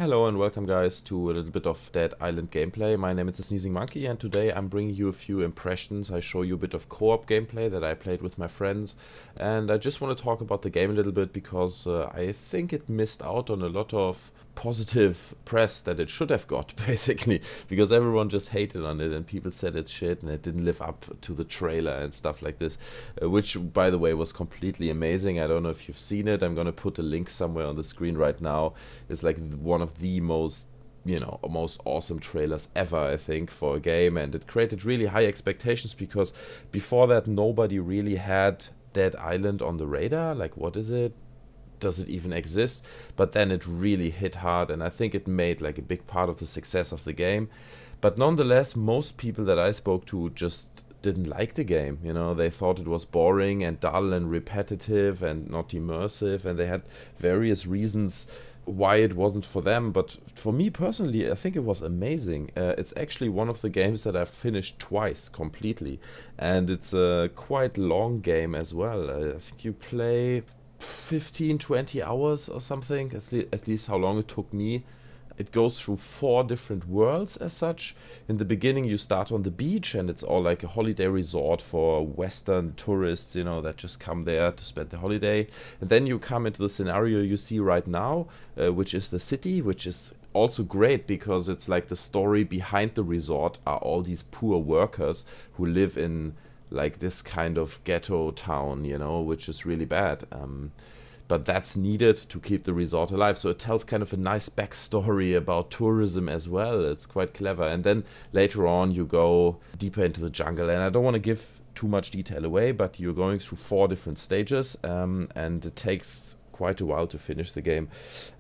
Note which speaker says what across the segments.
Speaker 1: Hello and welcome guys to a little bit of Dead Island gameplay. My name is the Sneezing Monkey and today I'm bringing you a few impressions. I show you a bit of co-op gameplay that I played with my friends, and I just want to talk about the game a little bit because I think it missed out on a lot of positive press that it should have got, basically, because everyone just hated on it and people said it's shit and it didn't live up to the trailer and stuff like this, which by the way was completely amazing. I don't know if you've seen it. I'm gonna put a link somewhere on the screen right now. It's like one of the most awesome trailers ever, I think, for a game, and it created really high expectations because before that nobody really had Dead Island on the radar. Like, what is it? Does it even exist? But then it really hit hard, and I think it made like a big part of the success of the game. But nonetheless, most people that I spoke to just didn't like the game. They thought it was boring and dull and repetitive and not immersive, and they had various reasons why it wasn't for them. But for me personally, I think it was amazing. It's actually one of the games that I've finished twice completely, and it's a quite long game as well. I think you play 15-20 hours or something, at least how long it took me. It goes through 4 different worlds as such. In the beginning you start on the beach and it's all like a holiday resort for Western tourists, that just come there to spend the holiday. And then you come into the scenario you see right now, which is the city, which is also great because it's like the story behind the resort are all these poor workers who live in like this kind of ghetto town, which is really bad. But that's needed to keep the resort alive. So it tells kind of a nice backstory about tourism as well. It's quite clever. And then later on you go deeper into the jungle. And I don't want to give too much detail away, but you're going through 4 different stages, and it takes quite a while to finish the game.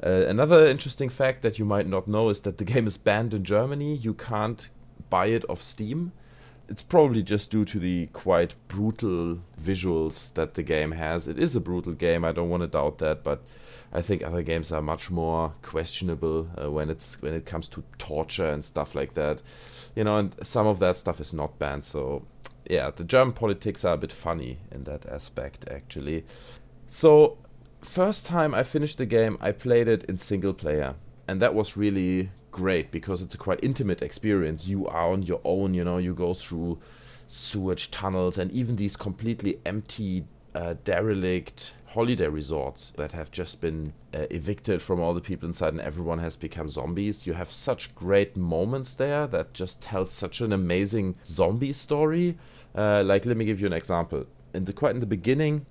Speaker 1: Another interesting fact that you might not know is that the game is banned in Germany. You can't buy it off Steam. It's probably just due to the quite brutal visuals that the game has. It is a brutal game, I don't want to doubt that, but I think other games are much more questionable when it comes to torture and stuff like that. And some of that stuff is not banned, so yeah, the German politics are a bit funny in that aspect, actually. So, first time I finished the game, I played it in single player, and that was really great because it's a quite intimate experience. You are on your own, you go through sewage tunnels and even these completely empty, derelict holiday resorts that have just been evicted from all the people inside and everyone has become zombies. You have such great moments there that just tell such an amazing zombie story. Like, let me give you an example. Quite in the beginning,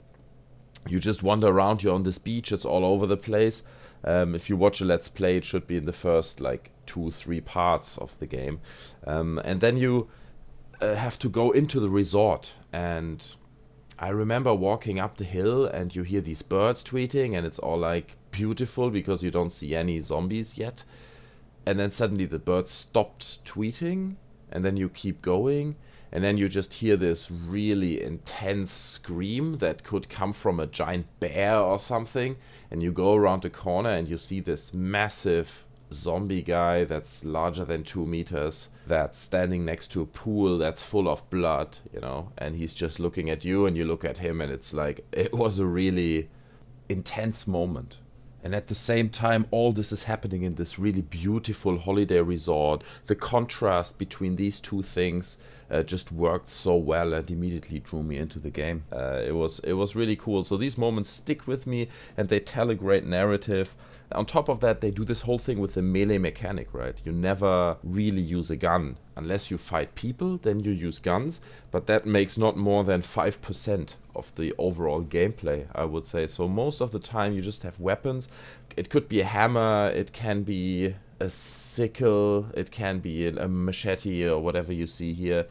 Speaker 1: you just wander around, you're on this beach, it's all over the place. If you watch a Let's Play, it should be in the first 2-3 parts of the game. And then you have to go into the resort. And I remember walking up the hill and you hear these birds tweeting and it's all beautiful because you don't see any zombies yet. And then suddenly the birds stopped tweeting and then you keep going. And then you just hear this really intense scream that could come from a giant bear or something. And you go around the corner and you see this massive zombie guy that's larger than 2 meters, that's standing next to a pool that's full of blood, and he's just looking at you and you look at him, and it's like, it was a really intense moment. And at the same time, all this is happening in this really beautiful holiday resort. The contrast between these two things just worked so well and immediately drew me into the game. It was really cool. So these moments stick with me and they tell a great narrative. On top of that, they do this whole thing with the melee mechanic, right? You never really use a gun. Unless you fight people, then you use guns. But that makes not more than 5% of the overall gameplay, I would say. So most of the time you just have weapons. It could be a hammer, it can be a sickle, it can be a machete or whatever you see here.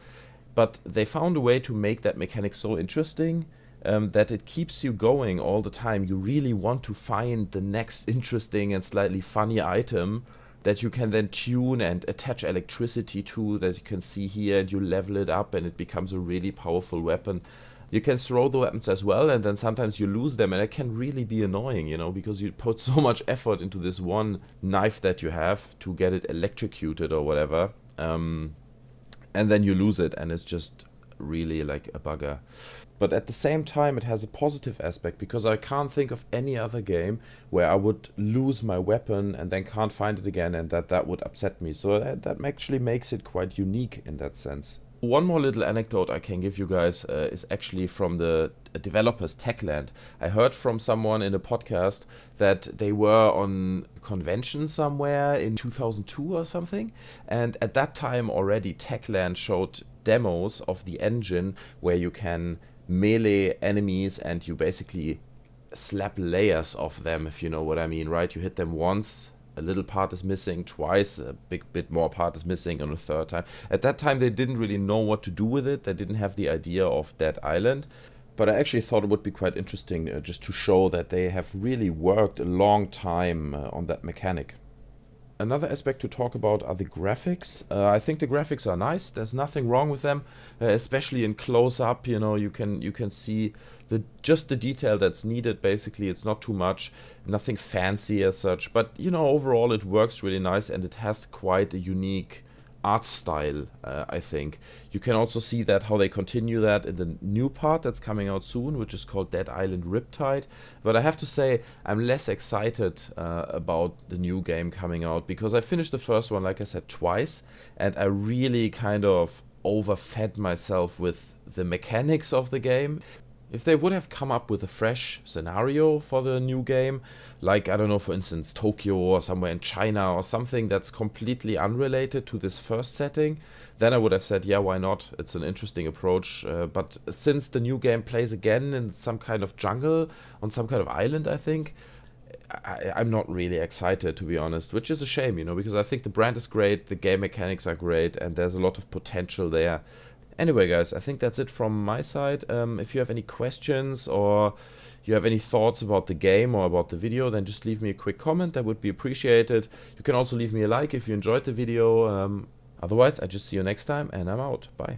Speaker 1: But they found a way to make that mechanic so interesting that it keeps you going all the time. You really want to find the next interesting and slightly funny item that you can then tune and attach electricity to, that you can see here, and you level it up and it becomes a really powerful weapon. You can throw the weapons as well, and then sometimes you lose them, and it can really be annoying, because you put so much effort into this one knife that you have to get it electrocuted or whatever, and then you lose it, and it's just really like a bugger. But at the same time, it has a positive aspect because I can't think of any other game where I would lose my weapon and then can't find it again, and that would upset me. So that actually makes it quite unique in that sense. One more little anecdote I can give you guys is actually from the developers Techland. I heard from someone in a podcast that they were on a convention somewhere in 2002 or something, and at that time already Techland showed demos of the engine where you can melee enemies and you basically slap layers of them, if you know what I mean, right? You hit them once, a little part is missing, twice, a big bit more part is missing on a third time. At that time they didn't really know what to do with it, they didn't have the idea of Dead Island, but I actually thought it would be quite interesting just to show that they have really worked a long time on that mechanic. Another aspect to talk about are the graphics. I think the graphics are nice. There's nothing wrong with them, especially in close-up. You know, you can see just the detail that's needed. Basically, it's not too much, nothing fancy as such. But you know, overall, it works really nice, and it has quite a unique art style, I think. You can also see that how they continue that in the new part that's coming out soon, which is called Dead Island Riptide. But I have to say, I'm less excited about the new game coming out, because I finished the first one, like I said, twice, and I really kind of overfed myself with the mechanics of the game. If they would have come up with a fresh scenario for the new game, like, I don't know, for instance, Tokyo or somewhere in China or something that's completely unrelated to this first setting, then I would have said, yeah, why not? It's an interesting approach. But since the new game plays again in some kind of jungle, on some kind of island, I think, I'm not really excited, to be honest, which is a shame, you know, because I think the brand is great, the game mechanics are great, and there's a lot of potential there. Anyway, guys, I think that's it from my side. If you have any questions or you have any thoughts about the game or about the video, then just leave me a quick comment. That would be appreciated. You can also leave me a like if you enjoyed the video. Otherwise, I just see you next time, and I'm out. Bye.